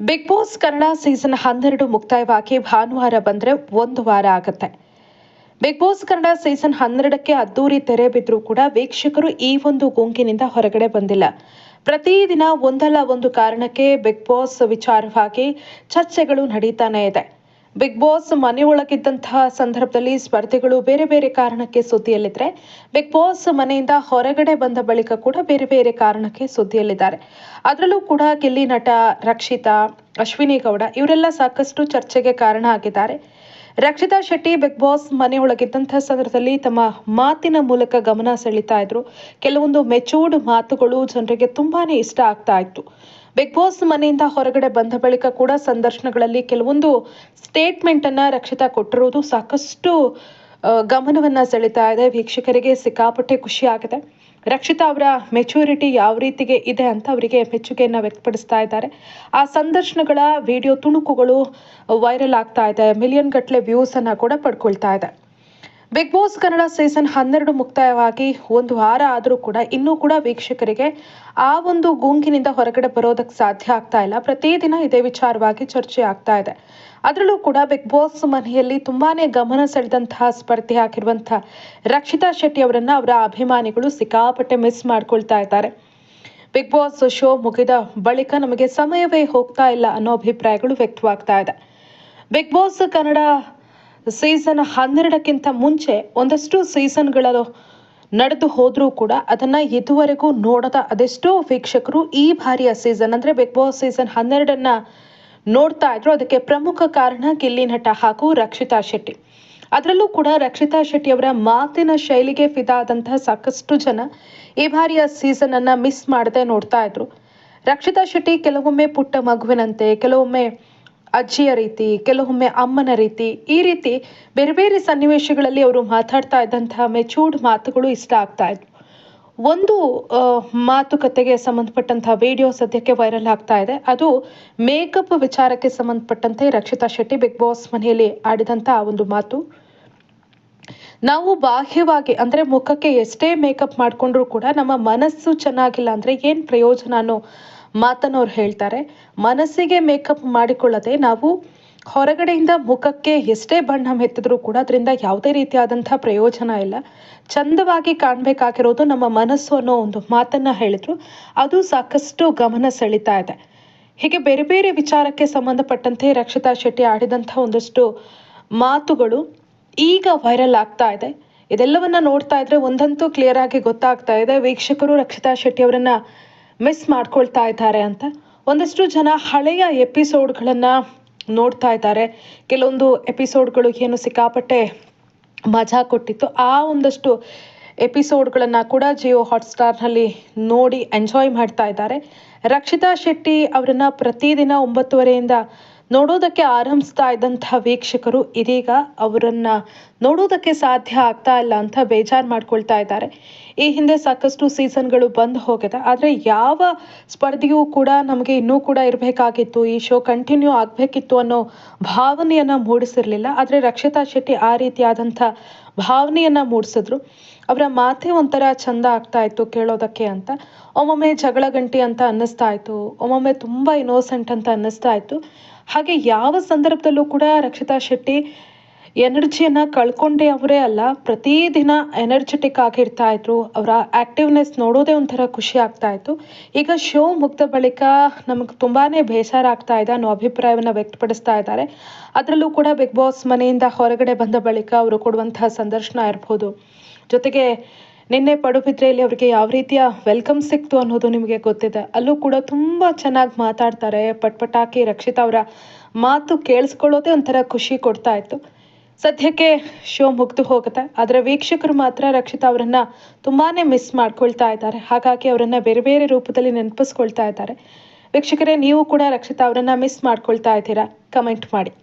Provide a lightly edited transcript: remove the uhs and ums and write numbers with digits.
Big boss Kannada season 12 ಮುಕ್ತಾಯವಾಗಿ ಭಾನುವಾರ ಬಂದರೆ ಒಂದು ವಾರ ಆಗುತ್ತೆ. ಬಿಗ್ ಬಾಸ್ ಕನ್ನಡ ಸೀಸನ್ 12ಕ್ಕೆ ಅದ್ದೂರಿ ತೆರೆ ಬಿದ್ದರೂ ಕೂಡ ವೀಕ್ಷಕರು ಈ ಒಂದು ಗುಂಗಿನಿಂದ ಹೊರಗಡೆ ಬಂದಿಲ್ಲ. ಪ್ರತಿದಿನ ಒಂದಲ್ಲ ಒಂದು ಕಾರಣಕ್ಕೆ ಬಿಗ್ ಬಾಸ್ ವಿಚಾರವಾಗಿ ಚರ್ಚೆಗಳು ನಡೀತಾನೆ ಇದೆ. ಬಿಗ್ ಬಾಸ್ ಮನೆಯೊಳಗಿದ್ದಂತಹ ಸಂದರ್ಭದಲ್ಲಿ ಸ್ಪರ್ಧಿಗಳು ಬೇರೆ ಬೇರೆ ಕಾರಣಕ್ಕೆ ಸುದ್ದಿಯಲ್ಲಿದ್ದರೆ, ಬಿಗ್ ಬಾಸ್ ಮನೆಯಿಂದ ಹೊರಗಡೆ ಬಂದ ಬಳಿಕ ಕೂಡ ಬೇರೆ ಬೇರೆ ಕಾರಣಕ್ಕೆ ಸುದ್ದಿಯಲ್ಲಿದ್ದಾರೆ. ಅದರಲ್ಲೂ ಕೂಡ ಗಿಲ್ಲಿ ನಟ ರಕ್ಷಿತಾ, ಅಶ್ವಿನಿ ಗೌಡ ಇವರೆಲ್ಲ ಸಾಕಷ್ಟು ಚರ್ಚೆಗೆ ಕಾರಣ ಆಗಿದ್ದಾರೆ. ರಕ್ಷಿತಾ ಶೆಟ್ಟಿ ಬಿಗ್ ಬಾಸ್ ಮನೆಯೊಳಗಿದ್ದಂತಹ ಸಂದರ್ಭದಲ್ಲಿ ತಮ್ಮ ಮಾತಿನ ಮೂಲಕ ಗಮನ ಸೆಳೀತಾ ಇದ್ರು. ಕೆಲವೊಂದು ಮೆಚೂರ್ಡ್ ಮಾತುಗಳು ಜನರಿಗೆ ತುಂಬಾನೇ ಇಷ್ಟ ಆಗ್ತಾ ಇತ್ತು. ಬಿಗ್ ಬಾಸ್ ಮನೆಯಿಂದ ಹೊರಗಡೆ ಬಂದ ಬಳಿಕ ಕೂಡ ಸಂದರ್ಶನಗಳಲ್ಲಿ ಕೆಲವೊಂದು ಸ್ಟೇಟ್ಮೆಂಟ್ ಅನ್ನ ರಕ್ಷಿತಾ ಕೊಟ್ಟಿರುವುದು ಸಾಕಷ್ಟು ಗಮನವನ್ನ ಸೆಳೀತಾ ಇದೆ. ವೀಕ್ಷಕರಿಗೆ ಸಿಕ್ಕಾಪಟ್ಟೆ ಖುಷಿ ಆಗಿದೆ. ರಕ್ಷಿತಾ ಅವರ ಮೆಚೂರಿಟಿ ಯಾವ ರೀತಿಗೆ ಇದೆ ಅಂತ ಅವರಿಗೆ ಮೆಚ್ಚುಗೆಯನ್ನು ವ್ಯಕ್ತಪಡಿಸ್ತಾ ಇದ್ದಾರೆ. ಆ ಸಂದರ್ಶನಗಳ ವಿಡಿಯೋ ತುಣುಕುಗಳು ವೈರಲ್ ಆಗ್ತಾ ಇದೆ. ಮಿಲಿಯನ್ ಗಟ್ಟಲೆ ವ್ಯೂಸ್ ಅನ್ನ ಕೂಡ ಪಡ್ಕೊಳ್ತಾ ಇದೆ. ಬಿಗ್ ಬಾಸ್ ಕನ್ನಡ ಸೀಸನ್ 12 ಮುಕ್ತಾಯವಾಗಿ ಒಂದು ವಾರ ಆದರೂ ಕೂಡ ಇನ್ನೂ ಕೂಡ ವೀಕ್ಷಕರಿಗೆ ಆ ಒಂದು ಗುಂಗಿನಿಂದ ಹೊರಗಡೆ ಬರೋದಕ್ಕೆ ಸಾಧ್ಯ ಆಗ್ತಾ ಇಲ್ಲ. ಪ್ರತಿದಿನ ಇದೇ ವಿಚಾರವಾಗಿ ಚರ್ಚೆ ಆಗ್ತಾ ಇದೆ. ಅದರಲ್ಲೂ ಕೂಡ ಬಿಗ್ ಬಾಸ್ ಮನೆಯಲ್ಲಿ ತುಂಬಾನೇ ಗಮನ ಸೆಳೆದಂತಹ ಸ್ಪರ್ಧೆ ಆಗಿರುವಂತಹ ರಕ್ಷಿತಾ ಶೆಟ್ಟಿ ಅವರನ್ನ ಅವರ ಅಭಿಮಾನಿಗಳು ಸಿಕ್ಕಾಪಟ್ಟೆ ಮಿಸ್ ಮಾಡ್ಕೊಳ್ತಾ ಇದ್ದಾರೆ. ಬಿಗ್ ಬಾಸ್ ಶೋ ಮುಗಿದ ಬಳಿಕ ನಮಗೆ ಸಮಯವೇ ಹೋಗ್ತಾ ಇಲ್ಲ ಅನ್ನೋ ಅಭಿಪ್ರಾಯಗಳು ವ್ಯಕ್ತವಾಗ್ತಾ ಇದೆ. ಬಿಗ್ ಬಾಸ್ ಕನ್ನಡ ಸೀಸನ್ 12ಕ್ಕಿಂತ ಮುಂಚೆ ಒಂದಷ್ಟು ಸೀಸನ್ಗಳು ನಡೆದು ಹೋದ್ರೂ ಕೂಡ ಅದನ್ನ ಇದುವರೆಗೂ ನೋಡದ ಅದೆಷ್ಟೋ ವೀಕ್ಷಕರು ಈ ಬಾರಿಯ ಸೀಸನ್ ಅಂದ್ರೆ ಬಿಗ್ ಬಾಸ್ ಸೀಸನ್ 12 ನೋಡ್ತಾ ಇದ್ರು. ಅದಕ್ಕೆ ಪ್ರಮುಖ ಕಾರಣ ಗಿಲ್ಲಿ ನಟ ಹಾಗೂ ರಕ್ಷಿತಾ ಶೆಟ್ಟಿ. ಅದರಲ್ಲೂ ಕೂಡ ರಕ್ಷಿತಾ ಶೆಟ್ಟಿ ಅವರ ಮಾತಿನ ಶೈಲಿಗೆ ಫಿದಾ ಆದಂತಹ ಸಾಕಷ್ಟು ಜನ ಈ ಬಾರಿಯ ಸೀಸನ್ ಅನ್ನ ಮಿಸ್ ಮಾಡದೆ ನೋಡ್ತಾ ಇದ್ರು. ರಕ್ಷಿತಾ ಶೆಟ್ಟಿ ಕೆಲವೊಮ್ಮೆ ಪುಟ್ಟ ಮಗುವಿನಂತೆ, ಕೆಲವೊಮ್ಮೆ ಅಜ್ಜಿಯ ರೀತಿ, ಕೆಲವೊಮ್ಮೆ ಅಮ್ಮನ ರೀತಿ, ಈ ರೀತಿ ಬೇರೆ ಬೇರೆ ಸನ್ನಿವೇಶಗಳಲ್ಲಿ ಅವರು ಮಾತಾಡ್ತಾ ಇದ್ದಂತಹ ಮೆಚೂರ್ಡ್ ಮಾತುಗಳು ಇಷ್ಟ ಆಗ್ತಾ ಇದ್ವು. ಒಂದು ಮಾತುಕತೆಗೆ ಸಂಬಂಧಪಟ್ಟಂತಹ ವಿಡಿಯೋ ಸದ್ಯಕ್ಕೆ ವೈರಲ್ ಆಗ್ತಾ ಇದೆ. ಅದು ಮೇಕಪ್ ವಿಚಾರಕ್ಕೆ ಸಂಬಂಧಪಟ್ಟಂತೆ ರಕ್ಷಿತಾ ಶೆಟ್ಟಿ ಬಿಗ್ ಬಾಸ್ ಮನೆಯಲ್ಲಿ ಆಡಿದಂತಹ ಒಂದು ಮಾತು. ನಾವು ಬಾಹ್ಯವಾಗಿ ಅಂದ್ರೆ ಮುಖಕ್ಕೆ ಎಷ್ಟೇ ಮೇಕಪ್ ಮಾಡ್ಕೊಂಡ್ರೂ ಕೂಡ ನಮ್ಮ ಮನಸ್ಸು ಚೆನ್ನಾಗಿಲ್ಲ ಅಂದ್ರೆ ಏನ್ ಪ್ರಯೋಜನ ಅನ್ನೋ ಮಾತನ್ನು ಅವ್ರು ಹೇಳ್ತಾರೆ. ಮನಸ್ಸಿಗೆ ಮೇಕಪ್ ಮಾಡಿಕೊಳ್ಳದೆ ನಾವು ಹೊರಗಡೆಯಿಂದ ಮುಖಕ್ಕೆ ಎಷ್ಟೇ ಬಣ್ಣ ಮೆತ್ತಿದ್ರೂ ಕೂಡ ಅದರಿಂದ ಯಾವುದೇ ರೀತಿಯಾದಂತಹ ಪ್ರಯೋಜನ ಇಲ್ಲ. ಚಂದವಾಗಿ ಕಾಣಬೇಕಾಗಿರೋದು ನಮ್ಮ ಮನಸ್ಸು ಅನ್ನೋ ಒಂದು ಮಾತನ್ನ ಹೇಳಿದ್ರು. ಅದು ಸಾಕಷ್ಟು ಗಮನ ಸೆಳೀತಾ ಇದೆ. ಹೀಗೆ ಬೇರೆ ಬೇರೆ ವಿಚಾರಕ್ಕೆ ಸಂಬಂಧಪಟ್ಟಂತೆ ರಕ್ಷಿತಾ ಶೆಟ್ಟಿ ಆಡಿದಂತಹ ಒಂದಷ್ಟು ಮಾತುಗಳು ಈಗ ವೈರಲ್ ಆಗ್ತಾ ಇದೆ. ಇದೆಲ್ಲವನ್ನ ನೋಡ್ತಾ ಇದ್ರೆ ಒಂದಂತೂ ಕ್ಲಿಯರ್ ಆಗಿ ಗೊತ್ತಾಗ್ತಾ ಇದೆ, ವೀಕ್ಷಕರು ರಕ್ಷಿತಾ ಶೆಟ್ಟಿ ಅವರನ್ನ ಮಿಸ್ ಮಾಡ್ಕೊಳ್ತಾ ಇದ್ದಾರೆ ಅಂತ. ಒಂದಷ್ಟು ಜನ ಹಳೆಯ ಎಪಿಸೋಡ್ಗಳನ್ನ ನೋಡ್ತಾ ಇದ್ದಾರೆ. ಕೆಲವೊಂದು ಎಪಿಸೋಡ್ಗಳು ಏನು ಸಿಕ್ಕಾಪಟ್ಟೆ ಮಜಾ ಕೊಟ್ಟಿತ್ತು, ಆ ಒಂದಷ್ಟು ಎಪಿಸೋಡ್ಗಳನ್ನ ಕೂಡ ಜಿಯೋ ಹಾಟ್ಸ್ಟಾರ್ನಲ್ಲಿ ನೋಡಿ ಎಂಜಾಯ್ ಮಾಡ್ತಾ ಇದ್ದಾರೆ. ರಕ್ಷಿತಾ ಶೆಟ್ಟಿ ಅವರನ್ನ ಪ್ರತಿದಿನ 9:30ಯಿಂದ ನೋಡೋದಕ್ಕೆ ಆರಂಭಿಸ್ತಾ ಇದ್ದಂತಹ ವೀಕ್ಷಕರು ಇದೀಗ ಅವರನ್ನ ನೋಡೋದಕ್ಕೆ ಸಾಧ್ಯ ಆಗ್ತಾ ಇಲ್ಲ ಅಂತ ಬೇಜಾರು ಮಾಡ್ಕೊಳ್ತಾ ಇದ್ದಾರೆ. ಈ ಹಿಂದೆ ಸಾಕಷ್ಟು ಸೀಸನ್ಗಳು ಬಂದು ಹೋಗಿದೆ. ಆದರೆ ಯಾವ ಸ್ಪರ್ಧೆಯೂ ಕೂಡ ನಮಗೆ ಇನ್ನೂ ಕೂಡ ಇರಬೇಕಾಗಿತ್ತು, ಈ ಶೋ ಕಂಟಿನ್ಯೂ ಆಗಬೇಕಿತ್ತು ಅನ್ನೋ ಭಾವನೆಯನ್ನ ಮೂಡಿಸಿರ್ಲಿಲ್ಲ. ಆದರೆ ರಕ್ಷಿತಾ ಶೆಟ್ಟಿ ಆ ರೀತಿಯಾದಂಥ ಭಾವನೆಯನ್ನ ಮೂಡಿಸಿದ್ರು. ಅವರ ಮಾತೇ ಒಂಥರ ಚಂದ ಆಗ್ತಾ ಇತ್ತು ಕೇಳೋದಕ್ಕೆ ಅಂತ. ಒಮ್ಮೊಮ್ಮೆ ಜಗಳ ಗಂಟಿ ಅಂತ ಅನ್ನಿಸ್ತಾ ಇತ್ತು, ಒಮ್ಮೊಮ್ಮೆ ತುಂಬಾ ಇನ್ನೋಸೆಂಟ್ ಅಂತ ಅನ್ನಿಸ್ತಾ ಇತ್ತು. ಹಾಗೆ ಯಾವ ಸಂದರ್ಭದಲ್ಲೂ ಕೂಡ ರಕ್ಷಿತಾ ಶೆಟ್ಟಿ ಎನರ್ಜಿಯನ್ನ ಕಳ್ಕೊಂಡೇ ಅವರೇ ಅಲ್ಲ, ಪ್ರತಿದಿನ ಎನರ್ಜೆಟಿಕ್ ಆಗಿರ್ತಾ ಇದ್ರು. ಅವರ ಆಕ್ಟಿವ್ನೆಸ್ ನೋಡೋದೇ ಒಂಥರ ಖುಷಿ ಆಗ್ತಾ ಇತ್ತು. ಈಗ ಶೋ ಮುಗ್ದ ಬಳಿಕ ನಮಗೆ ತುಂಬಾನೇ ಬೇಸರ ಆಗ್ತಾ ಇದೆ ಅನ್ನೋ ಅಭಿಪ್ರಾಯವನ್ನ ವ್ಯಕ್ತಪಡಿಸ್ತಾ ಇದ್ದಾರೆ. ಅದರಲ್ಲೂ ಕೂಡ ಬಿಗ್ ಬಾಸ್ ಮನೆಯಿಂದ ಹೊರಗಡೆ ಬಂದ ಬಳಿಕ ಅವರು ಕೊಡುವಂತಹ ಸಂದರ್ಶನ ಇರ್ಬೋದು, ಜೊತೆಗೆ ನಿನ್ನೆ ಪಡುಬಿದ್ರೆಯಲ್ಲಿ ಅವರಿಗೆ ಯಾವ ರೀತಿಯ ವೆಲ್ಕಮ್ ಸಿಕ್ತು ಅನ್ನೋದು ನಿಮಗೆ ಗೊತ್ತಿದೆ. ಅಲ್ಲೂ ಕೂಡ ತುಂಬಾ ಚೆನ್ನಾಗಿ ಮಾತಾಡ್ತಾರೆ. ಪಟ್ಪಟಾಕಿ ರಕ್ಷಿತಾ ಅವರ ಮಾತು ಕೇಳಿಸ್ಕೊಳ್ಳೋದೇ ಒಂಥರ ಖುಷಿ ಕೊಡ್ತಾ ಇತ್ತು. ಸದ್ಯಕ್ಕೆ ಶೋ ಮುಗ್ದು ಹೋಗುತ್ತೆ, ಆದರೆ ವೀಕ್ಷಕರು ಮಾತ್ರ ರಕ್ಷಿತಾ ಅವರನ್ನ ತುಂಬಾನೇ ಮಿಸ್ ಮಾಡ್ಕೊಳ್ತಾ ಇದ್ದಾರೆ. ಹಾಗಾಗಿ ಅವರನ್ನ ಬೇರೆ ಬೇರೆ ರೂಪದಲ್ಲಿ ನೆನಪಿಸ್ಕೊಳ್ತಾ ಇದ್ದಾರೆ. ವೀಕ್ಷಕರೇ, ನೀವು ಕೂಡ ರಕ್ಷಿತಾ ಅವರನ್ನ ಮಿಸ್ ಮಾಡ್ಕೊಳ್ತಾ ಇದ್ದೀರಾ? ಕಮೆಂಟ್ ಮಾಡಿ.